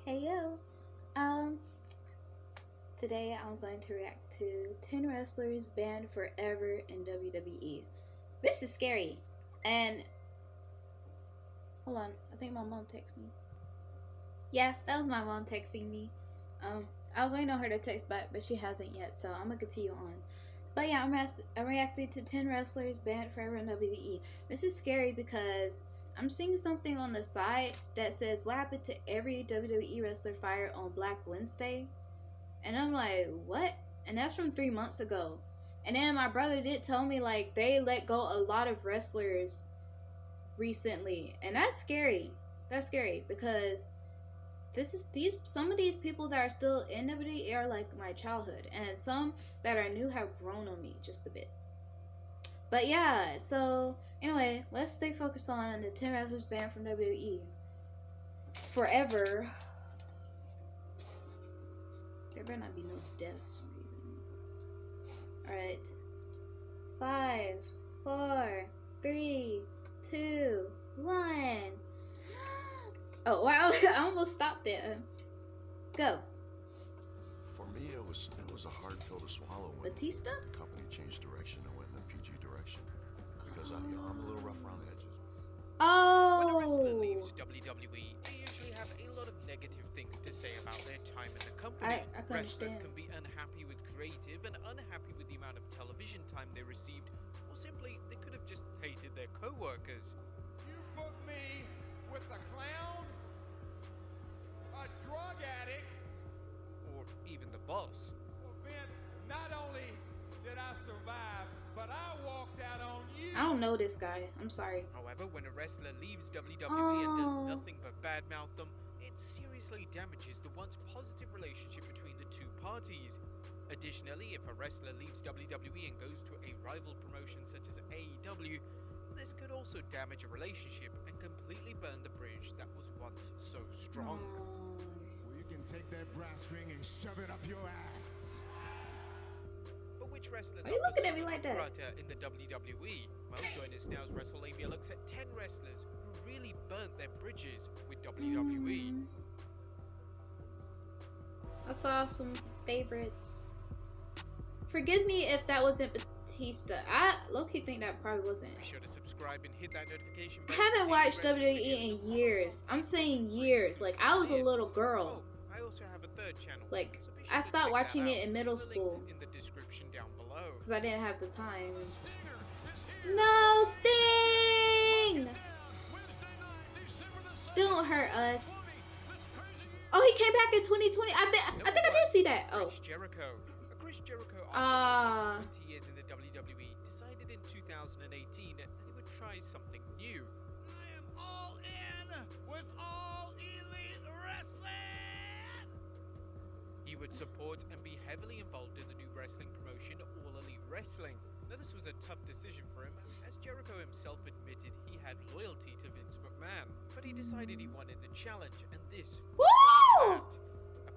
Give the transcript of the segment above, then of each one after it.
Hey yo! Um, Today I'm going to react to 10 wrestlers banned forever in WWE. This is scary. And, hold on, I think my mom texted me. Yeah, that was my mom texting me. I was waiting on her to text back, but she hasn't yet, so I'm gonna continue on. But yeah, I'm reacting to 10 wrestlers banned forever in WWE. This is scary because I'm seeing something on the side that says what happened to every WWE wrestler fired on Black Wednesday. And I'm like, what? And that's from 3 months ago. And then my brother did tell me like they let go a lot of wrestlers recently. And that's scary. That's scary because some of these people that are still in WWE are like my childhood, and some that are new have grown on me just a bit. But yeah, so anyway, let's stay focused on the 10 wrestlers banned from WWE forever. There better not be no deaths or anything. Alright. 5, 4, 3, 2, 1. Oh wow, I almost stopped there. Go. For me, it was a hard pill to swallow when Batista? the company changed direction and went in the PG direction. Because I'm a little rough around the edges. Oh. When a wrestler leaves WWE, they usually have a lot of negative things to say about their time in the company. I can Wrestlers understand. can be unhappy with creative and unhappy with the amount of television time they received, or simply they could have just hated their co-workers. You booked me with a clown, a drug addict, Or even the boss. well, Vince, not only did I survive, but I walked out on you. I don't know this guy. I'm sorry. However, when a wrestler leaves WWE and does Oh. nothing but badmouth them, it seriously damages the once positive relationship between the two parties. Additionally, if a wrestler leaves WWE and goes to a rival promotion such as AEW, this could also damage a relationship and completely burn the bridge that was once so strong. Well, you can take that brass ring and shove it up your ass. But which wrestlers Why are you looking at me like that? in the WWE? Well, join us now as WrestleMania looks at 10 wrestlers who really burnt their bridges with WWE. I saw some favorites. Forgive me if that wasn't Batista. I low-key think that probably wasn't. Be sure to subscribe and hit that notification I bell. haven't for watched daily wrestling WWE videos in on years. I'm saying years. Like I was a little girl. Oh, I also have a third channel. Like, so be I sure to stopped check watching that it out. in middle The school. link's in the description down below. Because I didn't have the time. No, Sting! Don't hurt us. Oh, he came back in 2020. I think I did see that. Oh. Chris Jericho. Chris Jericho, Ah. after 20 years in the WWE, decided in 2018 that he would try something new. I am all in with All Elite Wrestling. He would support and be heavily involved in the new wrestling promotion, All Elite Wrestling. Now, this was a tough decision for him, as Jericho himself admitted he had loyalty to Vince McMahon, but he decided he wanted the challenge, and this was Woo! that.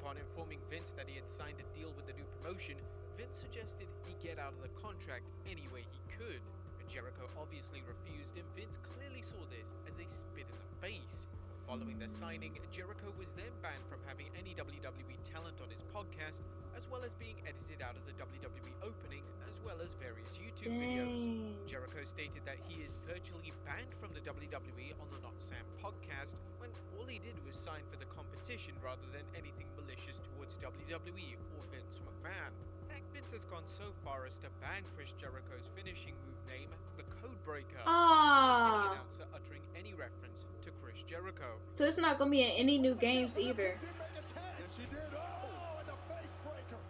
Upon informing Vince that he had signed a deal with the new promotion, Vince suggested he get out of the contract any way he could. But Jericho obviously refused, and Vince clearly saw this as a spit in the face. Following the signing, Jericho was then banned from having any WWE talent on his podcast, as well as being edited out of the WWE opening, as well as various YouTube videos. Dang. Jericho stated that he is virtually banned from the WWE on the Not Sam podcast, when all he did was sign for the competition rather than anything malicious towards WWE or Vince McMahon. Heck, Vince has gone so far as to ban Chris Jericho's finishing move name, the Codebreaker, any Ah. announcer uttering any reference to Chris Jericho. So it's not gonna be in any new games either. Yes, she did. Oh, and the face breaker.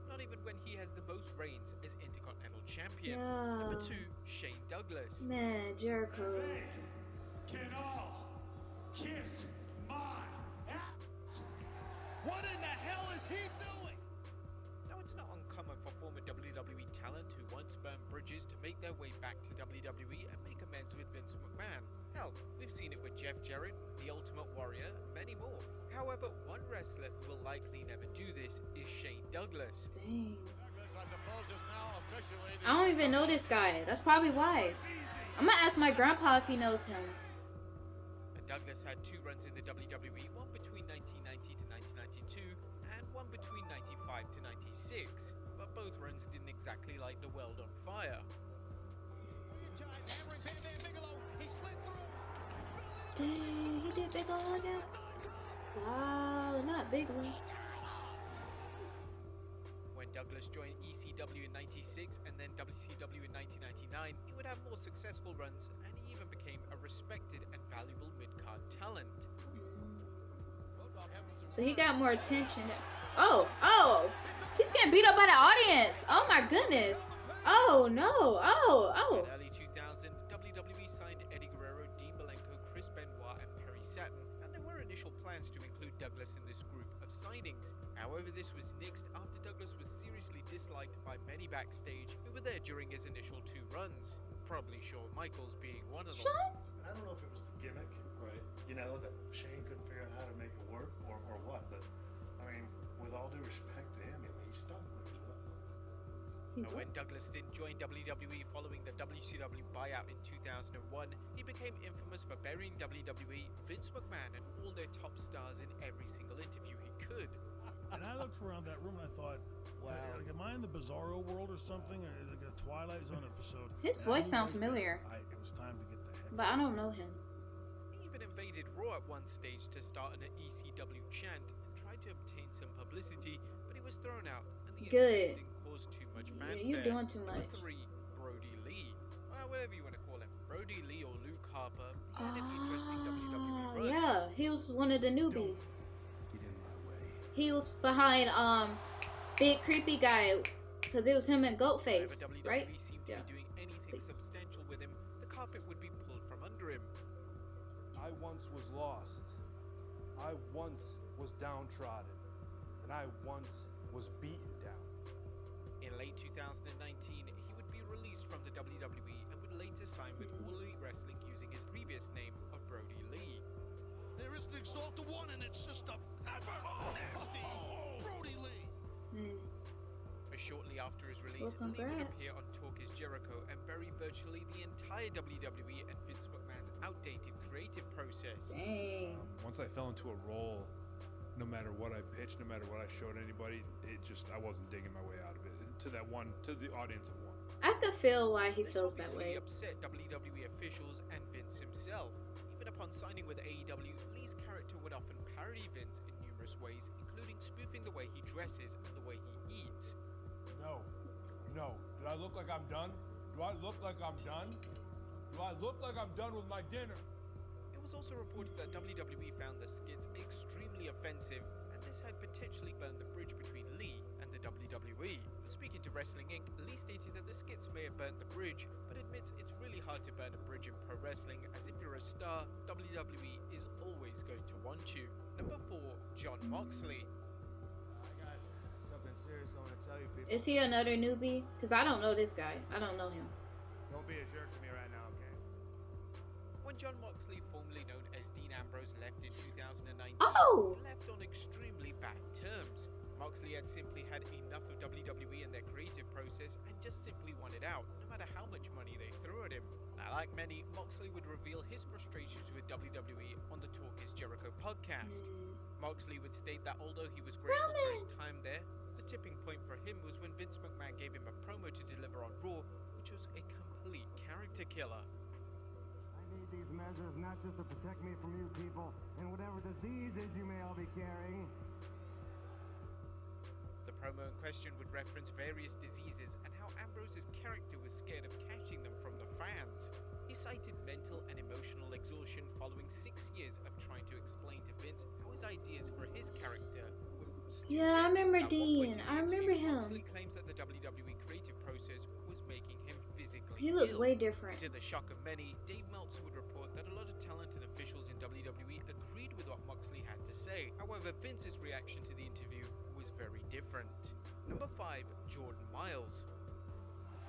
Not even when he has the most reigns as Intercontinental Champion. Yeah. Number 2, Shane Douglas. Man, Jericho. Can all kiss my ass. What in the hell is he doing? Now, it's not uncommon for former WWE talent who once burned bridges to make their way back to WWE and make amends with Vince McMahon. Hell, we've seen it with Jeff Jarrett, The Ultimate Warrior, and many more. However, one wrestler who will likely never do this is Shane Douglas. Dang. I suppose is now officially I don't even know this guy. That's probably why. I'm gonna ask my grandpa if he knows him. And Douglas had 2 runs in the WWE, one between one between 95 to 96, but both runs didn't exactly light the world on fire. Dang, he did Bigelow again? Wow, not Bigelow. When Douglas joined ECW in 96 and then WCW in 1999, he would have more successful runs, and he even became a respected and valuable mid-card talent. So he got more attention. Oh, he's getting beat up by the audience. Oh my goodness. Oh no. Oh. In early 2000, WWE signed Eddie Guerrero, Dean Malenko, Chris Benoit, and Perry Saturn, and there were initial plans to include Douglas in this group of signings. However, this was nixed after Douglas was seriously disliked by many backstage who were there during his initial 2 runs. Probably Shawn Michaels being one of them. Shawn? I don't know if it was the gimmick, right? You know, that Shane couldn't figure out how to make it work or what, but I mean, with all due respect to him, he stunk when he was with us. When Douglas didn't join WWE following the WCW buyout in 2001, he became infamous for burying WWE, Vince McMahon, and all their top stars in every single interview he could. And I looked around that room and I thought, wow, like, am I in the Bizarro world or something? Or like a Twilight Zone episode? His voice sounds familiar. It was time to get the heck But I don't know him. He even invaded Raw at one stage to start an ECW chant and tried to obtain some publicity, but he was thrown out, and the incident didn't cause too much fanfare. Yeah, you're doing too much. Number 3, Brody Lee. Well, whatever you want to call him. Brody Lee or Luke Harper. He had an interesting WWE run. Yeah, he was one of the newbies. Get in my way. He was behind Big Creepy Guy, because it was him and Goatface, Whenever WWE right? seemed to be doing anything substantial with him, the carpet would be pulled from under him. I once was lost. I once was downtrodden. And I once was beaten down. In late 2019, he would be released from the WWE and would later sign with All Elite Wrestling using his previous name of Brody Lee. There is an exalted one, and it's just a ever nasty Brody Lee. But shortly after his release, Well, Lee would congrats. appear on Talk is Jericho and bury virtually the entire WWE and Vince McMahon's outdated creative process. Dang. Once I fell into a role, no matter what I pitched, no matter what I showed anybody, I wasn't digging my way out of it to the audience of one. I could feel why he This feels that obviously way. upset WWE officials and Vince himself. Even upon signing with AEW, Lee's character would often parody Vince in numerous ways, including spoofing the way he dresses and the way he eats. No. Did I look like I'm done? Do I look like I'm done? Do I look like I'm done with my dinner? It was also reported that WWE found the skits extremely offensive, and this had potentially burned the bridge between Lee and the WWE. Speaking to Wrestling Inc., Lee stated that the skits may have burnt the bridge, but admits it's really hard to burn a bridge in pro wrestling, as if you're a star, WWE is always going to want you. Number 4, Jon Moxley. I got something serious I want to tell you, people. Is he another newbie? Because I don't know this guy. I don't know him. Don't be a jerk to me right now, okay? When Jon Moxley, formerly known as Dean Ambrose, left in 2019, Oh! he left on extremely bad terms. Moxley had simply had enough of WWE and their creative process and just simply wanted out, no matter how much money they threw at him. Now, like many, Moxley would reveal his frustrations with WWE on the Talk is Jericho podcast. Moxley would state that although he was grateful for his time there, the tipping point for him was when Vince McMahon gave him a promo to deliver on Raw, which was a complete character killer. I need these measures not just to protect me from you people and whatever diseases you may all be carrying. The promo in question would reference various diseases and how Ambrose's character was scared of catching them from the fans. He cited mental and emotional exhaustion following 6 years of trying to explain to Vince how his ideas for his character were stupid. Yeah, I remember At one point Dean. in the I remember interview, him. Moxley claims that the WWE creative process was making him physically He looks ill. way different. To the shock of many, Dave Meltzer would report that a lot of talented officials in WWE agreed with what Moxley had to say. However, Vince's reaction to the interview was very different. Number 5, Jordan Miles.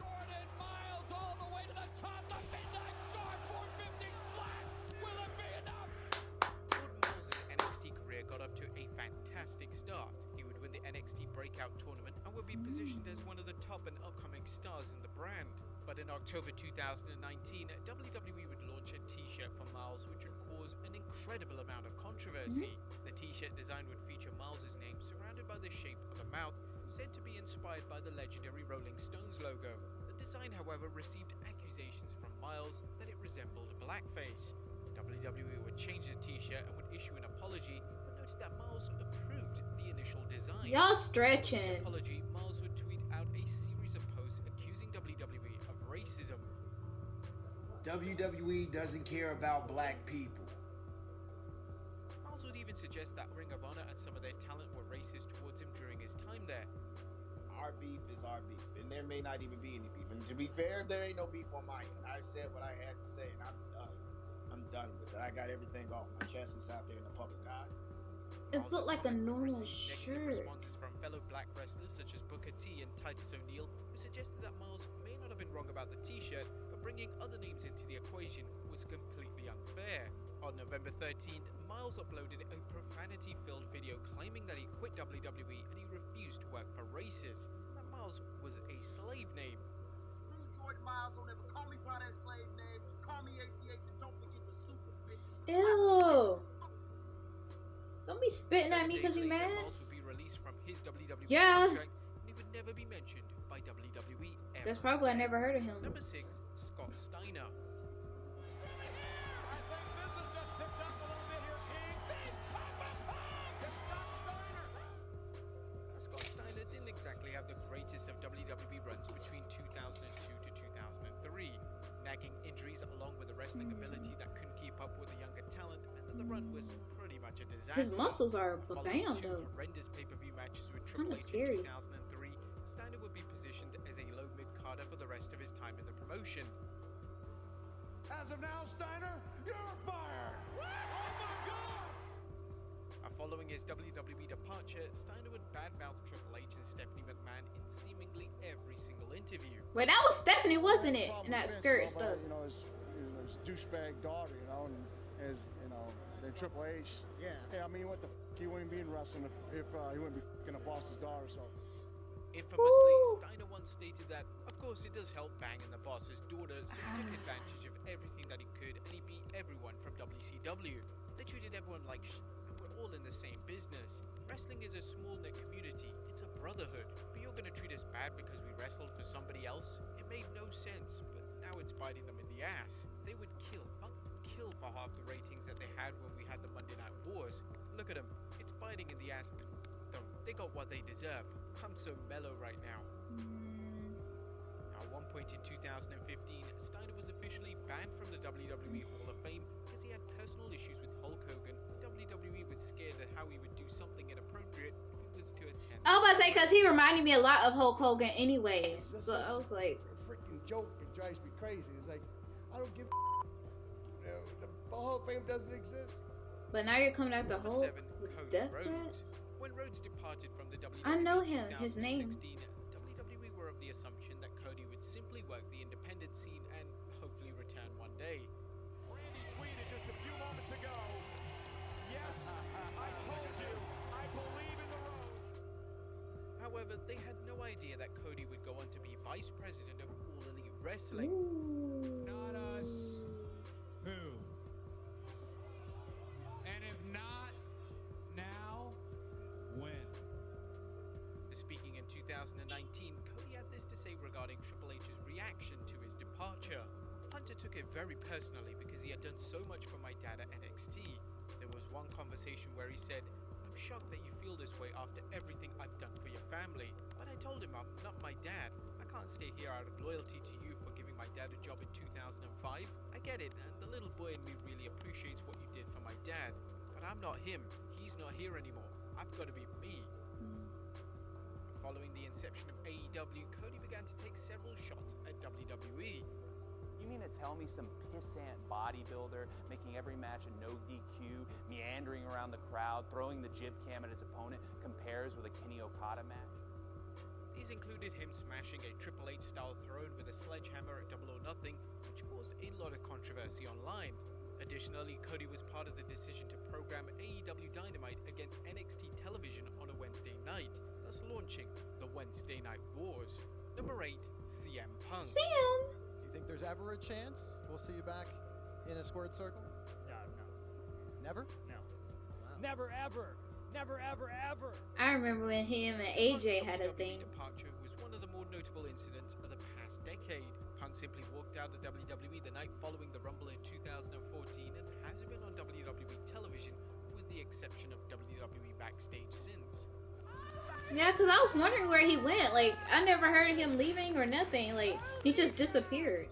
Jordan Miles all the way to the top. The Midnight Star 450 splash. Will it be enough? Jordan Miles' NXT career got off to a fantastic start. He would win the NXT Breakout Tournament and would be positioned as one of the top and upcoming stars in the brand. But in October 2019, WWE would launch a t-shirt for Miles, which would cause an incredible amount of controversy. The t-shirt design would feature Miles' name surrounded surrounded by the shape of a mouth, said to be inspired by the legendary Rolling Stones logo. The design, however, received accusations from Miles that it resembled blackface. WWE would change the t-shirt and would issue an apology, but noted that Miles approved the initial design. Y'all Following stretching. the apology, Miles would tweet out a series of posts accusing WWE of racism. WWE doesn't care about black people. Miles would even suggest that Ring of Honor and some of their talent were racist towards him during his time there. Our beef is our beef, and there may not even be any beef. And to be fair, there ain't no beef on my end. I said what I had to say, and I'm done. I'm done with it. I got everything off my chest. It's out there in the public eye. It looked like a normal Received shirt. negative responses from fellow black wrestlers such as Booker T and Titus O'Neil, who suggested that Miles may not have been wrong about the t-shirt, but bringing other names into the equation was completely unfair. On November 13th, Miles uploaded a profanity-filled video claiming that he quit WWE and he refused to work for racists, and that Miles was a slave name. Screw Jordan Miles, don't ever call me by that slave name. Call me ACH and don't forget the super bitch. Ew. Don't be spitting at 7 me because days you later, mad. Miles would be released from his WWE Yeah. contract, and he would never be mentioned by WWE ever. That's probably why I never heard of him. Number 6, Scott Steiner. I think this has just picked up a little bit here, King. It's Scott Steiner. Scott Steiner didn't exactly have the greatest of WWE runs between 2002 to 2003. Nagging injuries along with a wrestling ability that couldn't keep up with the younger talent meant that the run was pretty much a disaster. His muscles are Following bam two though. horrendous pay-per-view matches with It's Triple kinda H scary. in 2003, Steiner would be positioned as a low mid-carder for the rest of his time in the promotion. As of now, Steiner, you're fired. Oh my God! Following his WWE departure, Steiner would badmouth Triple H and Stephanie McMahon in seemingly every single interview. Wait, that was Stephanie, wasn't it? In that skirt stuff. You know, his douchebag daughter, you know, and as you know, then Triple H. Yeah. Hey, I mean, what the f? He wouldn't be in wrestling if he wouldn't be f***ing a boss's daughter. So. Infamously, Steiner once stated that, of course, it does help banging the boss's daughter, so he took advantage of everything that he could, and he beat everyone from WCW. They treated everyone like and we're all in the same business. Wrestling is a small-knit community. It's a brotherhood. But you're gonna treat us bad because we wrestled for somebody else? It made no sense, but now it's biting them in the ass. They would kill for half the ratings that they had when we had the Monday Night Wars. Look at them. It's biting in the ass. They got what they deserve. I'm so mellow right now. Now, at one point in 2015, Steiner was officially banned from the WWE Hall of Fame because he had personal issues with Hulk Hogan. WWE was scared that how he would do something inappropriate if he was to attend. I was about to say, because he reminded me a lot of Hulk Hogan anyway. So I was like, A freaking joke. It drives me crazy. It's like, I don't give. The Hall of Fame doesn't exist. but now you're coming after Number Hulk 7, with Cody death Rhodes. threats? When Rhodes departed from the WWE I know in him, his name. 2016, WWE were of the assumption that Cody would simply work the independent scene and hopefully return one day. Randy tweeted just a few moments ago. Yes, I told you. I believe in the Rhodes. However, they had no idea that Cody would go on to be vice president of All Elite Wrestling. Not us. Who? And if not now, when? Speaking in 2019, Cody had this to say regarding Triple H's reaction to his departure. Hunter took it very personally because he had done so much for my dad at NXT. There was one conversation where he said, "I'm shocked that you feel this way after everything I've done for your family." But I told him I'm not my dad. I can't stay here out of loyalty to you for giving my dad a job in 2005. I get it, and the little boy in me really appreciates what you did for my dad. But I'm not him. He's not here anymore. I've got to be me. Following the inception of AEW, Cody began to take several shots at WWE. You mean to tell me some pissant bodybuilder making every match a no DQ, meandering around the crowd, throwing the jib cam at his opponent compares with a Kenny Okada match? These included him smashing a Triple H style throne with a sledgehammer at Double or Nothing, which caused a lot of controversy online. Additionally, Cody was part of the decision to program AEW Dynamite against NXT television on a Wednesday night, thus launching the Wednesday Night Wars. Number 8, CM Punk. CM? You think there's ever a chance we'll see you back in a squared circle? No. Never? No. Wow. Never ever. Never, ever, ever. I remember when him and AJ had a thing. Departure was one of the more notable incidents of the past decade. Punk simply walked out of WWE the night following the Rumble in 2014 and hasn't been on WWE television with the exception of WWE Backstage since. Yeah, because I was wondering where he went. Like, I never heard him leaving or nothing. Like, he just disappeared.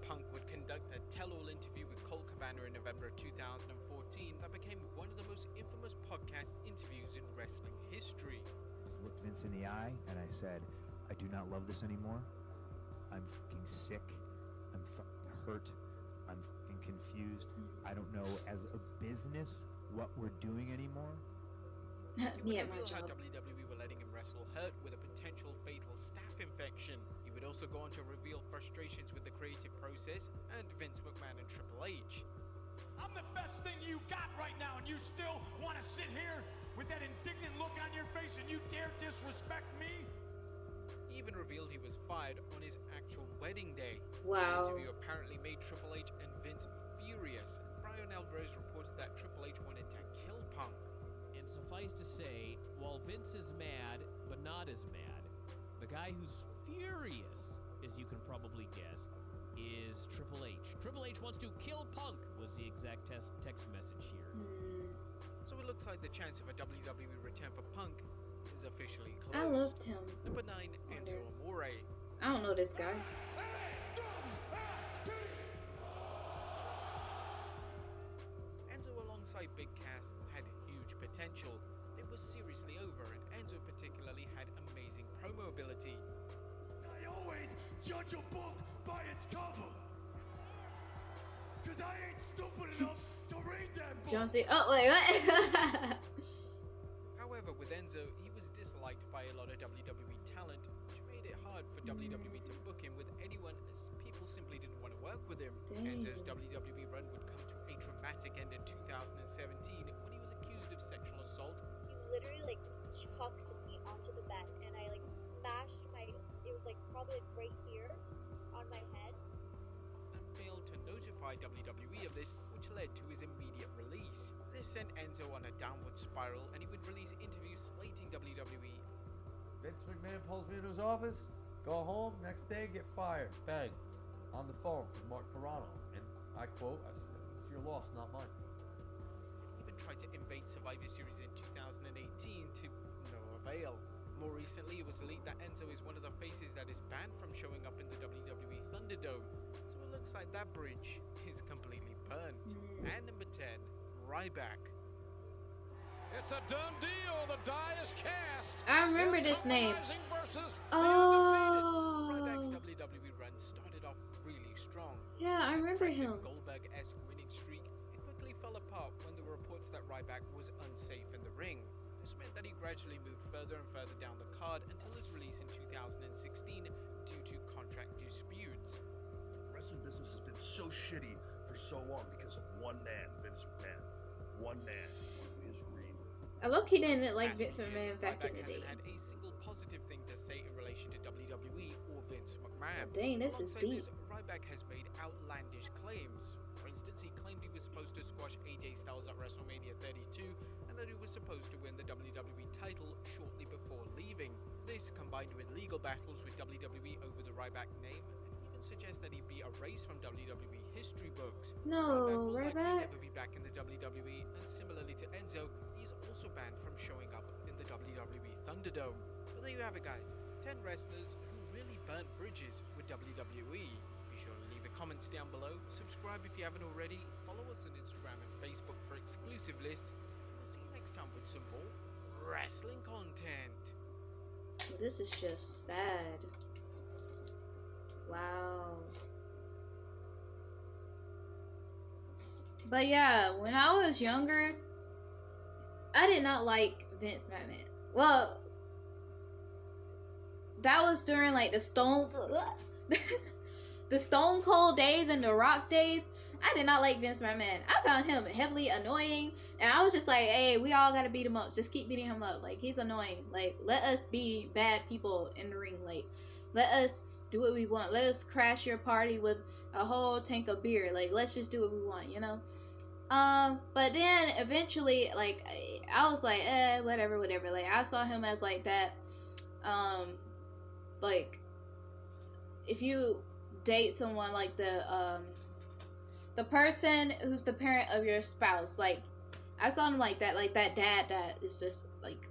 Punk would conduct a tell-all interview with Colt Cabana in November of 2014 that became one of the most infamous podcast interviews in wrestling history. I looked Vince in the eye and I said, I do not love this anymore. I'm fucking sick. I'm fucking hurt. I'm fucking confused. I don't know as a business what we're doing anymore. He would reveal how WWE were letting him wrestle hurt with a potential fatal staph infection. He would also go on to reveal frustrations with the creative process and Vince McMahon and Triple H. I'm the best thing you got right now, and you still want to sit here with that indignant look on your face and you dare disrespect me? He even revealed he was fired on his actual wedding day. Wow. The interview apparently made Triple H and Vince furious. Brian Alvarez reports that Triple H wanted to kill Punk. And suffice to say, while Vince is mad, but not as mad, the guy who's furious, as you can probably guess, is Triple H. Triple H wants to kill Punk, was the exact text message here. So it looks like the chance of a WWE return for Punk is officially closed. I loved him. Number 9, Enzo Amore. I don't know this guy. Enzo alongside Big Cass had huge potential. It was seriously over, and Enzo particularly had amazing promo ability. I always judge a book by its cover. Cause I ain't stupid enough to read that book. John C. Oh, wait, what? However, with Enzo, he was disliked by a lot of WWE talent, which made it hard for WWE to book him with anyone as people simply didn't want to work with him. Dang. Enzo's WWE run would come to a dramatic end in 2017 when he was accused of sexual assault. He literally like chucked me onto the bed and I like smashed it was like probably like right here on my head. And failed to notify WWE of this, which led to his immediate release. This sent Enzo on a downward spiral, and he would release interviews slating WWE. Vince McMahon pulls me into his office, go home, next day get fired. Bang. On the phone from Mark Carrano. And I quote, I said, it's your loss, not mine. He even tried to invade Survivor Series in 2018 to no avail. More recently, it was leaked that Enzo is one of the faces that is banned from showing up in the WWE Thunderdome. So it looks like that bridge is completely burnt. And number 10, Ryback. It's a done deal. The die is cast. I remember this name. Versus Ryback's WWE run started off really strong. Yeah, I remember him. Goldberg-esque winning streak. It quickly fell apart when there were reports that Ryback was unsafe in the ring. This meant that he gradually moved further and further down the card until his release in 2016 due to contract disputes. Wrestling business has been so shitty for so long because of one man, Vince McMahon. One man who is real. I low-key didn't like Vince McMahon back in the day. Ryback hasn't had a single positive thing to say in relation to WWE or Vince McMahon. Oh, dang, this is deep. Ryback has made outlandish claims. For instance, he claimed he was supposed to squash AJ Styles at WrestleMania 32 and that he was supposed to win the WWE title shortly before leaving. This, combined with legal battles with WWE over the Ryback name, and even suggests that he'd be erased from WWE history books. No, Ryback will likely Ryback. never be back in the WWE, and similarly to Enzo, he's also banned from showing up in the WWE Thunderdome. But there you have it, guys. 10 wrestlers who really burnt bridges with WWE. Be sure to leave the comments down below, subscribe if you haven't already, follow us on Instagram and Facebook for exclusive lists, and we'll see you next time with some more wrestling content. This is just sad. Wow. But yeah, when I was younger, I did not like Vince McMahon. Well, that was during like the Stone Cold days and the Rock days. I did not like Vince McMahon. I found him heavily annoying, and I was just like, hey, we all gotta beat him up. Just keep beating him up. Like, he's annoying. Like, let us be bad people in the ring. Like, let us do what we want. Let us crash your party with a whole tank of beer. Like, let's just do what we want, you know? But then eventually, like, I was like, whatever. Like, I saw him as like that, like, if you date someone like the person who's the parent of your spouse, like, I saw him like that dad that is just like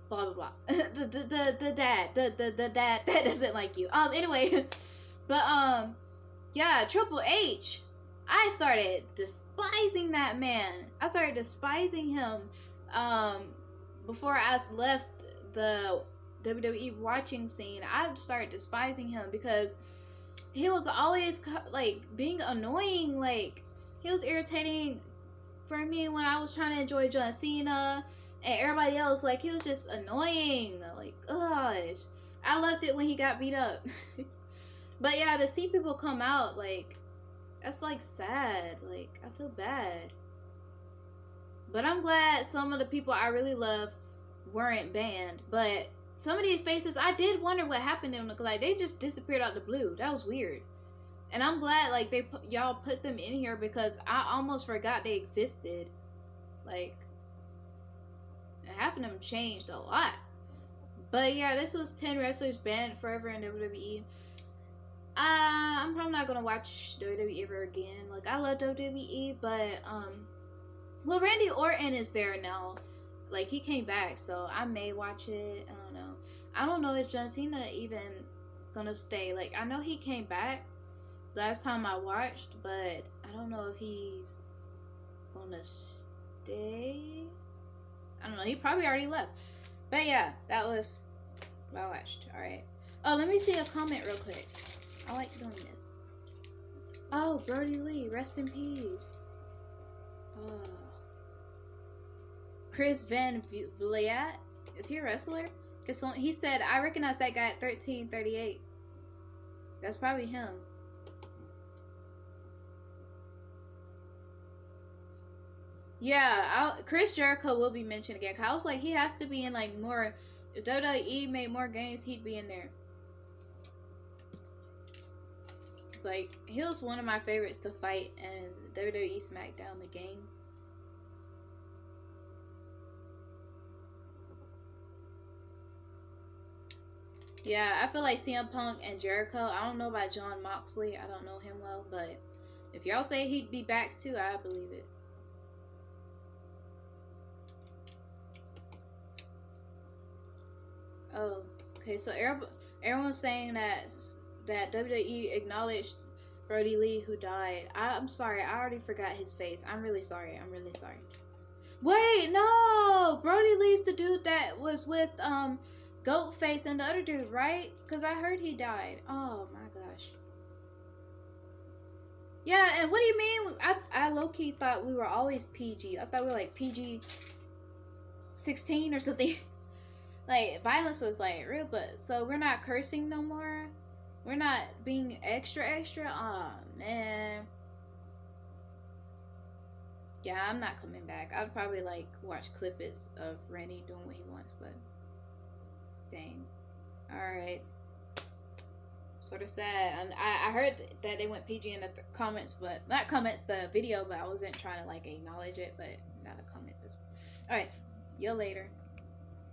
blah blah blah. the dad that doesn't like you. Anyway, but yeah, Triple H, I started despising that man. I started despising him before I left the WWE watching scene. I started despising him because he was always like being annoying. Like, he was irritating for me when I was trying to enjoy John Cena and everybody else. Like, he was just annoying. Like, gosh, I loved it when he got beat up. But yeah, to see people come out, like, that's like sad. Like, I feel bad. But I'm glad some of the people I really love weren't banned. But some of these faces, I did wonder what happened to them. Like, they just disappeared out the blue. That was weird. And I'm glad, like, y'all put them in here because I almost forgot they existed. Like, half of them changed a lot. But yeah, this was 10 wrestlers banned forever in WWE. I'm probably not gonna watch WWE ever again. Like, I love WWE, but well, Randy Orton is there now. Like, he came back, so I may watch it. I don't know. I don't know if John Cena even gonna stay. Like, I know he came back last time I watched, but I don't know if he's gonna stay. I don't know. He probably already left. But yeah, that was what I watched. Alright. Oh, let me see a comment real quick. I like doing this. Oh, Brody Lee, rest in peace. Oh. Chris Van Vliet, is he a wrestler? Cause he said, I recognize that guy at 1338. That's probably him. Yeah, Chris Jericho will be mentioned again. Cause I was like, he has to be in like more. If WWE made more games, he'd be in there. It's like, he was one of my favorites to fight in WWE SmackDown, the game. Yeah, I feel like CM Punk and Jericho. I don't know about John Moxley. I don't know him well, but if y'all say he'd be back too, I believe it. Oh, okay. So everyone's saying that WWE acknowledged Brody Lee, who died. I'm sorry. I already forgot his face. I'm really sorry. Wait, no! Brody Lee's the dude that was with Goatface and the other dude, right? Because I heard he died. Oh my gosh. Yeah, and what do you mean? I low-key thought we were always PG. I thought we were like PG-16 or something. Like, violence was like real, but so we're not cursing no more. We're not being extra. Aw, man. Yeah, I'm not coming back. I'd probably like watch clips of Randy doing what he wants, but dang. Alright. Sort of sad. And I heard that they went PG in the comments, but not comments, the video, but I wasn't trying to like acknowledge it, but not a comment. Alright. Y'all later.